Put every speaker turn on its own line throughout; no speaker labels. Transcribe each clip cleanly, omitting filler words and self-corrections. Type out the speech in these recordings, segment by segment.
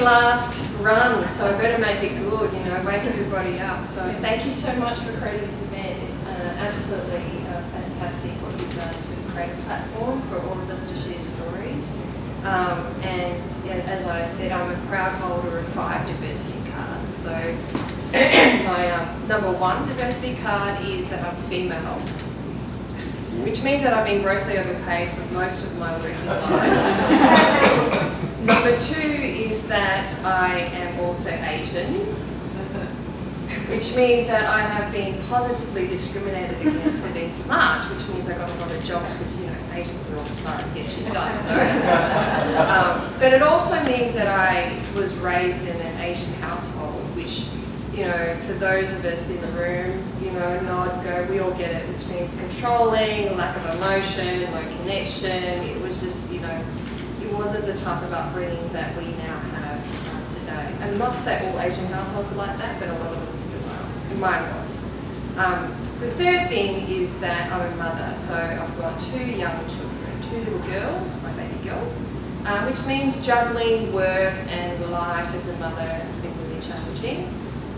last run, so I better make it good, you know, wake everybody up. So thank you so much for creating this event. It's absolutely fantastic what you've done to create a platform for all of us to share stories. And as I said, I'm a proud holder of 5 diversity cards. So my number 1 diversity card is that I'm female, which means that I've been grossly overpaid for most of my working life. Number 2 is that I am also Asian, which means that I have been positively discriminated against for being smart, which means I got a lot of jobs because, you know, Asians are all smart and get shit done. So. But it also means that I was raised in an Asian household, which, you know, for those of us in the room, you know, nod, go, we all get it, which means controlling, lack of emotion, low connection. It was just, you know, it wasn't the type of upbringing that we now have today. And not to say all Asian households are like that, but a lot of them still are. And mine was. The third thing is that I'm a mother, so I've got 2 young children, 2 little girls, my baby girls, which means juggling work and life as a mother has been really challenging.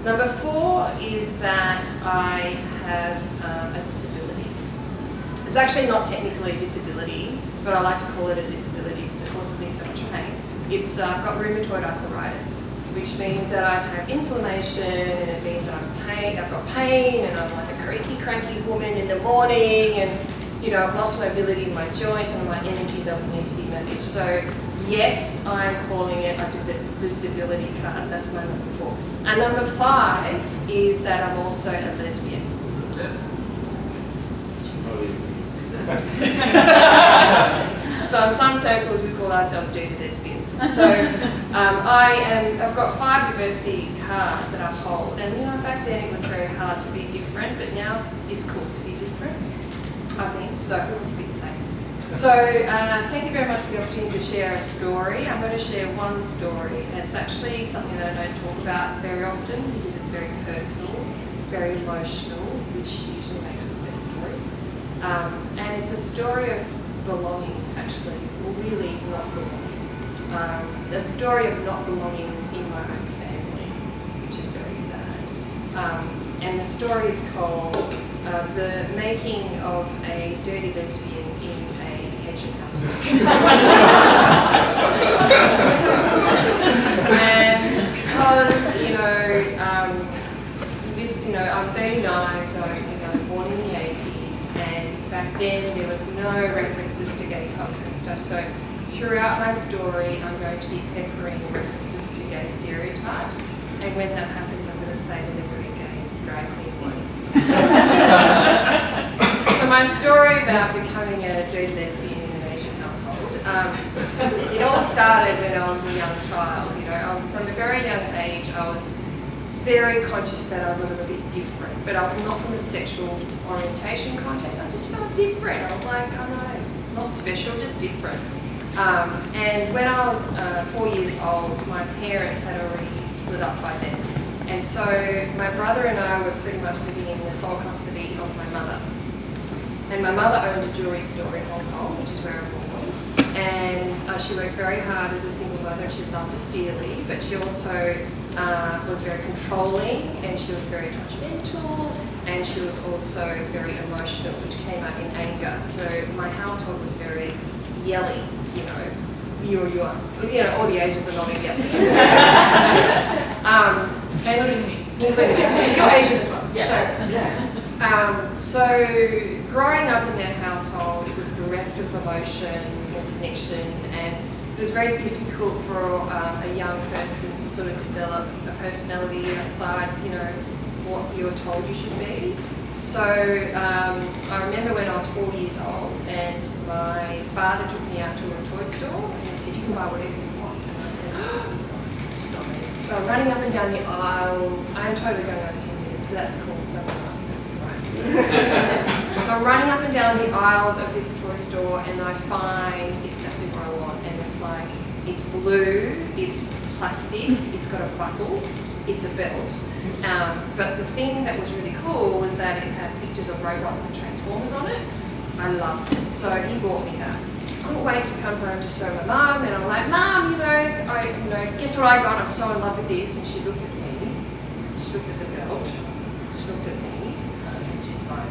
Number 4 is that I have a disability. It's actually not technically a disability, but I like to call it a disability because it causes me so much pain. It's I've got rheumatoid arthritis, which means that I have inflammation, and it means I've got pain, and I'm like a creaky, cranky woman in the morning, and, you know, I've lost mobility in my joints, and my energy level needs to be managed. So yes, I'm calling it a disability card. That's my number 4. And number 5 is that I'm also a lesbian. So in some circles we call ourselves dirty lesbians. So I've got 5 diversity cards that I hold, and, you know, back then it was very hard to be different, but now it's cool to be different, I think. So we want to be the same. So thank you very much for the opportunity to share a story. I'm going to share one story. It's actually something that I don't talk about very often because it's very personal, very emotional, which usually makes for the best stories. And it's a story of belonging, actually, or really not belonging. A story of not belonging in my own family, which is very sad. And the story is called The Making of a Dirty Lesbian in a Asian Household. And because, you know, I'm 39, so, you know, I was born in the 80s, and back then there was no references to gay culture and stuff, so throughout my story I'm going to be peppering references to gay stereotypes, and when that happens I'm going to say whatever a gay drag queen was. So my story about becoming a dirty lesbian in an Asian household, it all started when I was a young child. You know, from a very young age I was very conscious that I was a little bit different, but I was not from a sexual orientation context. I just felt different. I was like, oh no, not special, just different. And when I was 4 years old, my parents had already split up by then. And so my brother and I were pretty much living in the sole custody of my mother. And my mother owned a jewellery store in Hong Kong, which is where I'm born. And she worked very hard as a single mother, and she loved us dearly, but she also was very controlling, and she was very judgmental, and she was also very emotional, which came out in anger. So my household was very yelly, you know, you know, all the Asians are nodding yes. And including me. You're Asian as well. Yeah. So growing up in that household, it was bereft of emotion and connection, and it was very difficult for a young person to sort of develop a personality outside, you know, what you're told you should be. So I remember when I was 4 years old, and my father took me out to a toy store, and he said, you can buy whatever you want. And I said, oh, sorry. So I'm running up and down the aisles. I'm totally going over 10 minutes, but that's cool because I'm a nice person, right? So I'm running up and down the aisles of this toy store, and I find exactly what I want. And it's like, it's blue, it's plastic, it's got a buckle, it's a belt. But the thing that was really cool was that it had pictures of robots and transformers on it. I loved it, so he bought me that. I couldn't wait to come home to show my mum, and I'm like, Mum, you know, guess what I got? I'm so in love with this. And she looked at me. She looked at the belt. She looked at me. And she's like,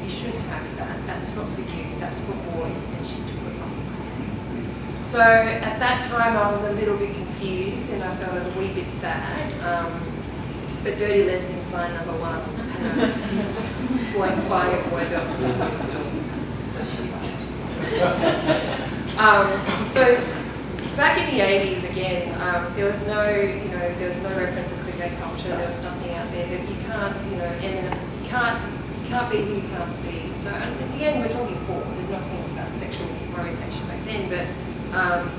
you shouldn't have that. That's not for you. That's for boys. And she took it off my hands. So at that time, I was a little bit confused and I felt a wee bit sad. But dirty lesbian sign number one. Boy, buy a boy belt from the first store. So back in the 80s again, there was no, there was no references to gay culture. There was nothing out there that you can't, you can't be who you can't see. So in the end, we're talking forward. There's nothing about sexual orientation back then, but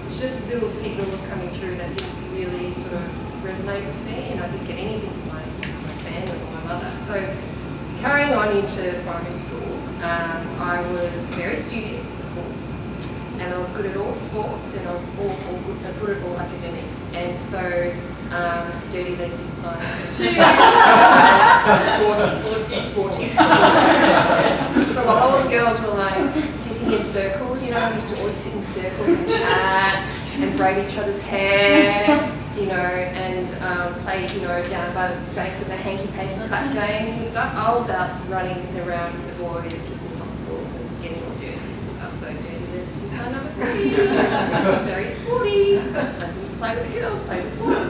it's just little signals coming through that didn't really sort of resonate with me, and I didn't get anything from my family or my mother. So carrying on into primary school, I was very studious, of course, and I was good at all sports, and I was good at all academics, and so dirty lesbian sign sporty. So while all the girls were like sitting in circles, I used to always sit in circles and chat and braid each other's hair, and play, down by the banks of the hanky-panky clap games and stuff. I was out running around with the boys, kicking soccer balls and getting all dirty and stuff. So dirty lesbian sign number 3. Very sporty. I didn't play with girls, played with boys.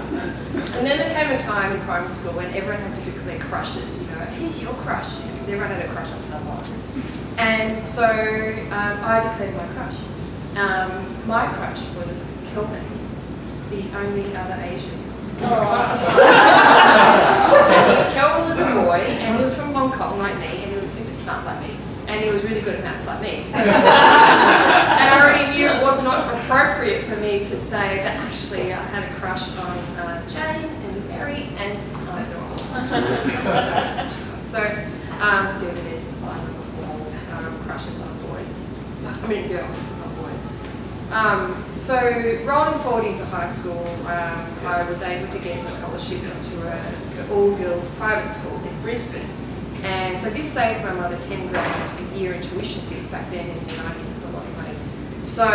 And then there came a time in primary school when everyone had to declare crushes. Here's your crush, because everyone had a crush on someone. And so I declared my crush. My crush was Kelvin, the only other Asian in the class. And Kelvin was a boy, and he was from Hong Kong like me, and he was super smart like me, and he was really good at maths like me. So, and I already knew it was not appropriate for me to say that actually I had a crush on Jane and Mary and So, doing it as number 4, crushes on boys. Girls, not boys. So rolling forward into high school, I was able to get a scholarship into an all-girls private school in Brisbane. And so this saved my mother 10 grand a year in tuition fees. Back then in the 90s, it's a lot of money. So,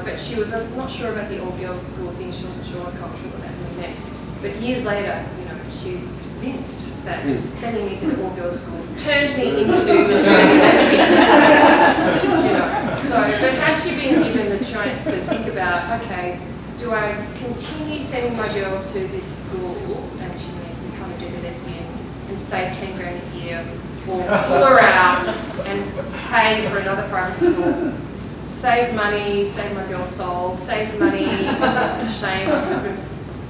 but she was not sure about the all-girls school thing. She wasn't sure what culture that really meant. But years later, she's convinced that sending me to the all-girls school turned me into a dirty lesbian. So, but had she been given the chance to think about, okay, do I continue sending my girl to this school and she may become a dirty lesbian and save 10 grand a year, or pull her out and pay for another private school, save money, save my girl's soul, save money, shame.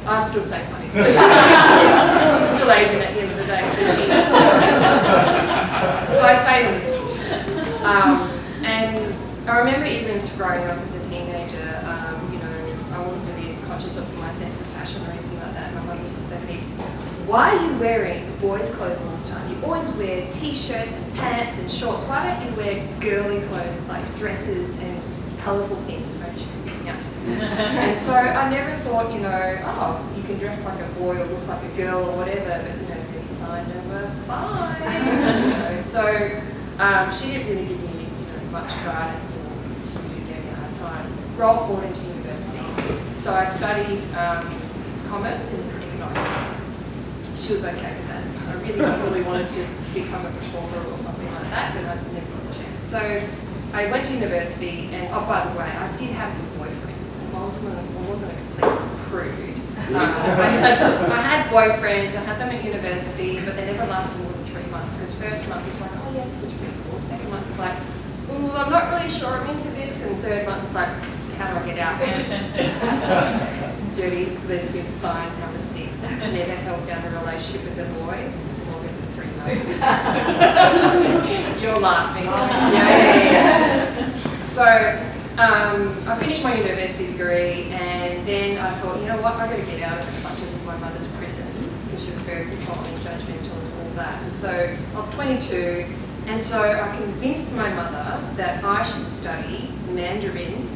I still save money. So she's still Asian at the end of the day, so I stayed in the school. And I remember even growing up as a teenager, I wasn't really conscious of my sense of fashion or anything like that. My mum used to say to me, why are you wearing boys' clothes all the time? You always wear t-shirts and pants and shorts. Why don't you wear girly clothes like dresses and colourful things? And so I never thought, you can dress like a boy or look like a girl or whatever, but dirty sign number 5. So she didn't really give me, much guidance, or she really gave me a hard time. Roll forward into university. So I studied commerce and economics. She was okay with that. I really wanted to become a performer or something like that, but I never got the chance. So I went to university, and by the way, I did have some boyfriends. I wasn't a complete prude. I had boyfriends, I had them at university, but they never lasted more than 3 months, because first month is like, oh yeah, this is pretty cool. Second month is like, I'm not really sure I'm into this, and third month is like, how do I get out? Dirty lesbian sign number 6. Never held down a relationship with a boy longer than 3 months. You're laughing. Yeah. So I finished my university degree, and then I thought, you know what, I've got to get out of the clutches of my mother's prison, because she was very controlling, judgmental, and all that. And so I was 22, and so I convinced my mother that I should study Mandarin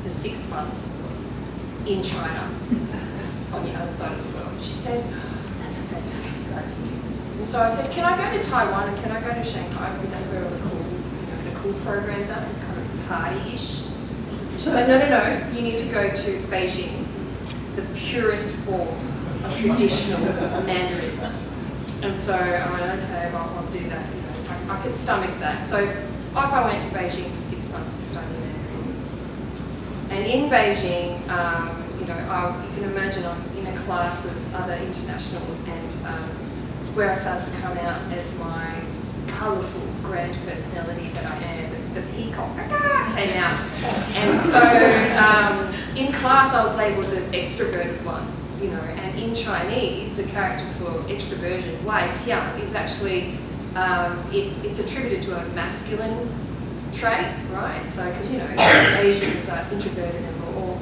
for 6 months in China, on the other side of the world. She said, that's a fantastic idea. And so I said, can I go to Taiwan and can I go to Shanghai, because that's where all the cool programs are, it's kind of party-ish. She said, no, you need to go to Beijing. the purest form of traditional Mandarin. And so I went, okay, well, I'll do that. You know, I could stomach that. So off I went to Beijing for 6 months to study Mandarin. And in Beijing, you know, you can imagine I'm in a class of other internationals, and where I started to come out as my colourful, grand personality that I am. The peacock came out. And so in class I was labelled the extroverted one, you know, and in Chinese the character for extroversion, Wai Xiang, is actually, it's attributed to a masculine trait, right? So, because, you know, Asians are introverted and we're all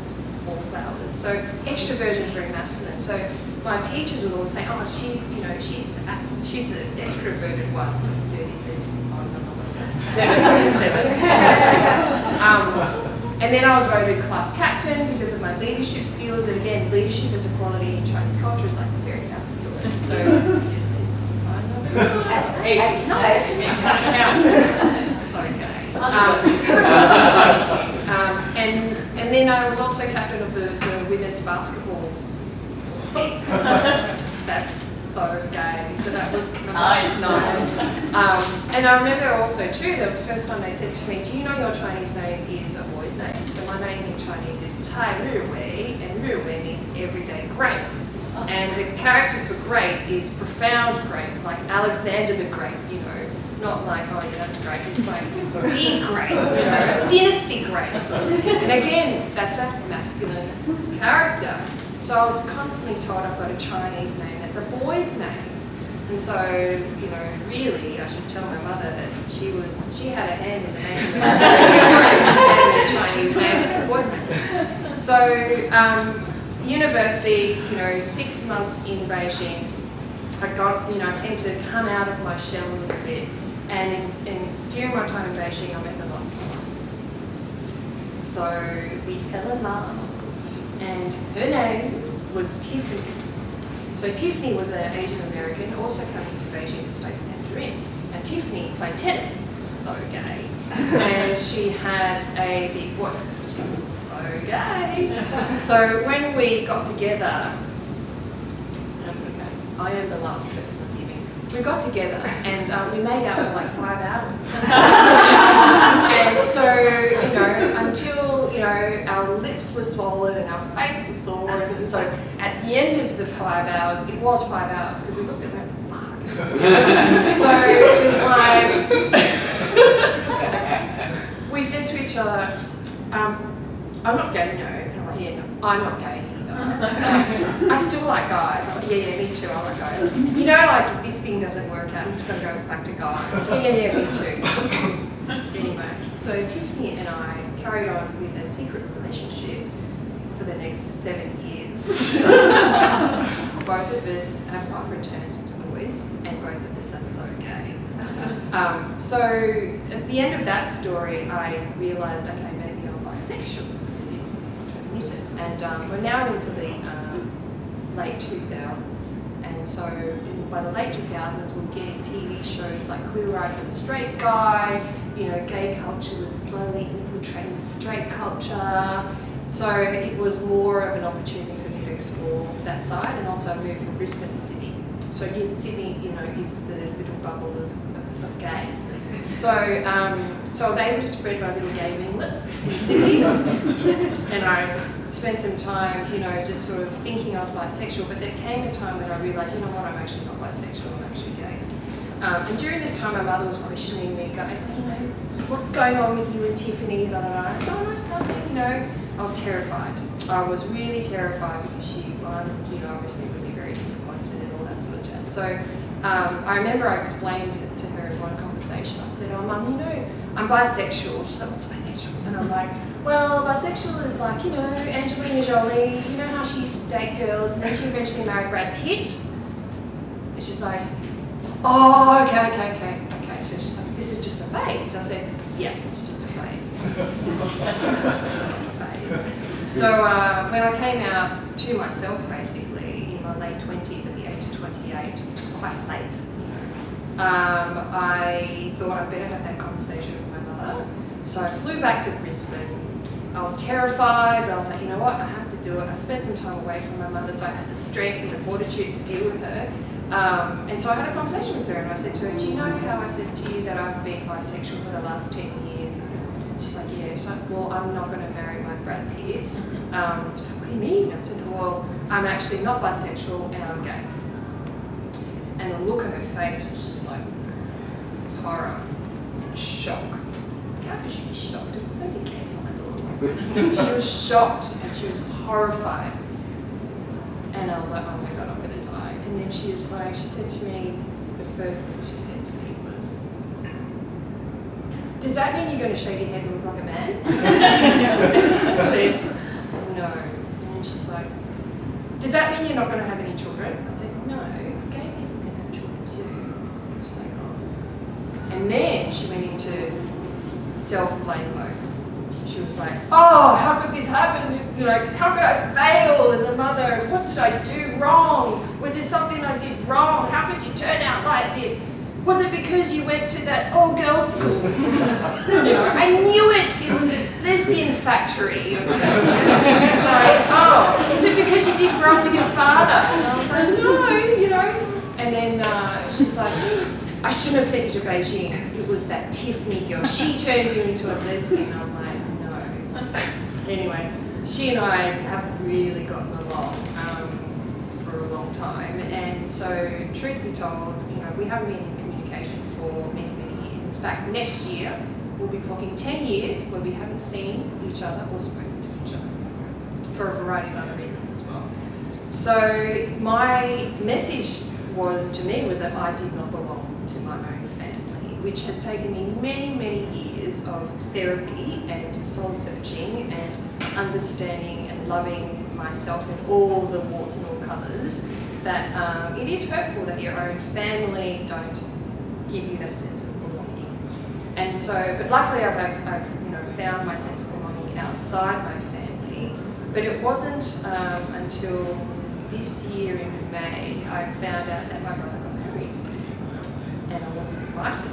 flowers. So extroversion is very masculine. So my teachers would always say, oh, she's the extroverted one, so dirty lesbian sign number 7. And then I was voted class captain because of my leadership skills. And again, leadership as a quality in Chinese culture is like very masculine. So sign number 8. It's so gay. And then I was also captain of the women's basketball team. That's so gay. So that was number 9. And I remember also too, that was the first time they said to me, do you know your Chinese name is a boy's name? So my name in Chinese is Tai Ru Wei, and Ru Wei means everyday great. And the character for great is profound great, like Alexander the Great, you know, not like, oh yeah, that's great. It's like, be great, you know, dynasty great sort of thing. And again, that's a masculine character. So I was constantly told I've got a Chinese name that's a boy's name. And so, you know, really, I should tell my mother that she had a hand in the making of this. She gave me a Chinese name that's a boy's name. So, university, you know, 6 months in Beijing, I came to come out of my shell a little bit. And during my time in Beijing, I met the love of my life. So we fell in love, and her name was Tiffany. So Tiffany was an Asian American, also coming to Beijing to study Mandarin. And Tiffany played tennis, so gay. And she had a deep voice, which is so gay. So when we got together, I am the last person leaving. We got together and we made out for like 5 hours. And so, you know, until, you know, our lips were swollen and our face was sore. And so at the end of the 5 hours, it was 5 hours because we looked at her, fuck. So it was like, we said to each other, I'm not gay, no. And I'm like, yeah, no, I'm not gay. I still like guys. I'm like, yeah, me too, I like guys. You know, like, if this thing doesn't work out, I'm just going to go back to guys. Yeah, me too. Anyway, so Tiffany and I carried on with a secret relationship for the next 7 years. Both of us have not returned to boys, and both of us are so gay. So at the end of that story, I realised, okay, maybe I'm bisexual. And we're now into the late 2000s, and so by the late 2000s we're getting TV shows like Queer Eye for the Straight Guy, you know, gay culture was slowly infiltrating straight culture, so it was more of an opportunity for me to explore that side, and also I moved from Brisbane to Sydney. So Sydney, you know, is the little bubble of gay. So I was able to spread my little gay winglets in Sydney, and I spent some time, you know, just sort of thinking I was bisexual, but there came a time when I realised, you know what, I'm actually not bisexual, I'm actually gay. And during this time, my mother was questioning me, going, you know, what's going on with you and Tiffany, blah, blah, blah. I said, oh, no, it's nothing, you know. I was terrified. I was really terrified because she, you know, obviously would be very disappointed and all that sort of jazz. So I remember I explained it to her in one conversation. I said, oh, Mum, you know, I'm bisexual. She's like, what's bisexual? And I'm like, well, bisexual is like, you know, Angelina Jolie, you know how she used to date girls and then she eventually married Brad Pitt? And she's like, oh, okay. So she's like, this is just a phase. I said, yeah, it's just a phase. So when I came out to myself, basically, in my late 20s at the age of 28, which is quite late, you know, I thought I'd better have that conversation with my mother. So I flew back to Brisbane, I was terrified, but I was like, you know what, I have to do it. I spent some time away from my mother, so I had the strength and the fortitude to deal with her. And so I had a conversation with her, and I said to her, do you know how I said to you that I've been bisexual for the last 10 years? She's like, yeah. She's like, well, I'm not going to marry my Brad Pitt. She's like, what do you mean? I said, well, I'm actually not bisexual and I'm gay. And the look on her face was just like horror and shock. How could she be shocked? There was so many gay signs all along. She was shocked and she was horrified. And I was like, oh my God, I'm going to die. And then she was like, she said to me, the first thing she said to me was, does that mean you're going to shave your head and look like a man? And I said, no. And then she's like, does that mean you're not going to have any children? I said, no, gay people can have children too. She's like, oh. And then she went into self-blame mode. She was like, oh, how could this happen? Like, how could I fail as a mother? What did I do wrong? Was there something I did wrong? How could you turn out like this? Was it because you went to that all-girls school? I knew it. It was a lesbian factory. And she was like, oh, is it because you did wrong with your father? And I was like, no, And then she's like, I shouldn't have sent you to Beijing. It was that Tiffany girl. She turned you into a lesbian. I'm like, no. Anyway, she and I have really gotten along for a long time. And so, truth be told, we haven't been in communication for many, many years. In fact, next year, we'll be clocking 10 years where we haven't seen each other or spoken to each other for a variety of other reasons as well. So my message was that I did not belong to my own family, which has taken me many, many years of therapy and soul searching and understanding and loving myself in all the warts and all colours, that it is hurtful that your own family don't give you that sense of belonging. And so, but luckily I've found my sense of belonging outside my family, but it wasn't until this year in May I found out that my brother got married and I wasn't invited.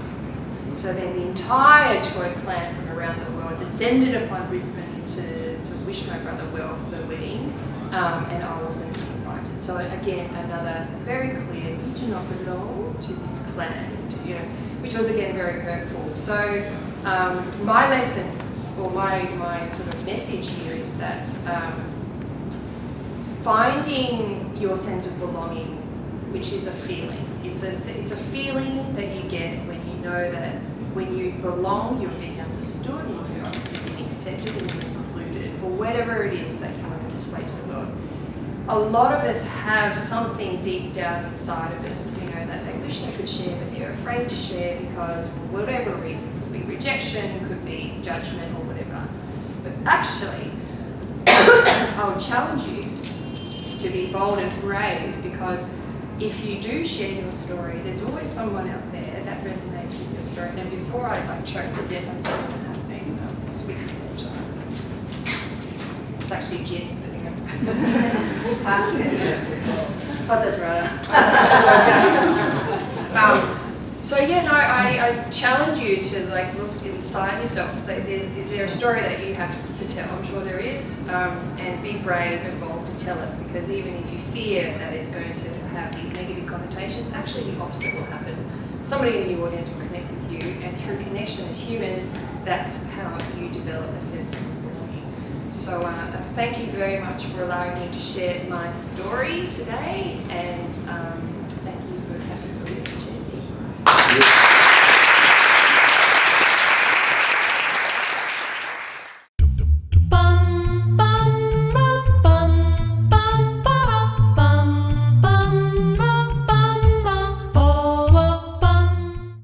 So then the entire Choy clan from around the world descended upon Brisbane to wish my brother well for the wedding, and I wasn't invited. So again, another very clear, you do not belong to this clan, which was again very hurtful. So my lesson, or my sort of message here is that finding your sense of belonging, which is a feeling. It's a feeling that you get when you know that when you belong, you're being understood, and you're obviously being accepted and you're included for whatever it is that you want to display to the world. A lot of us have something deep down inside of us, that they wish they could share, but they're afraid to share because for whatever reason, could be rejection, could be judgment or whatever. But actually, I would challenge you to be bold and brave, because if you do share your story, there's always someone out there that resonates with your story. And before I choke to death, I'm just going to have a sweet water. It's actually gin, but
Past 10 minutes as well.
but that's right. So yeah, no, I challenge you to look inside yourself. So is there a story that you have to tell? I'm sure there is, and be brave and bold to tell it, because even if you fear that it's going to have these negative connotations, actually the opposite will happen. Somebody in the audience will connect with you, and through connection as humans, that's how you develop a sense of belonging. So thank you very much for allowing me to share my story today, and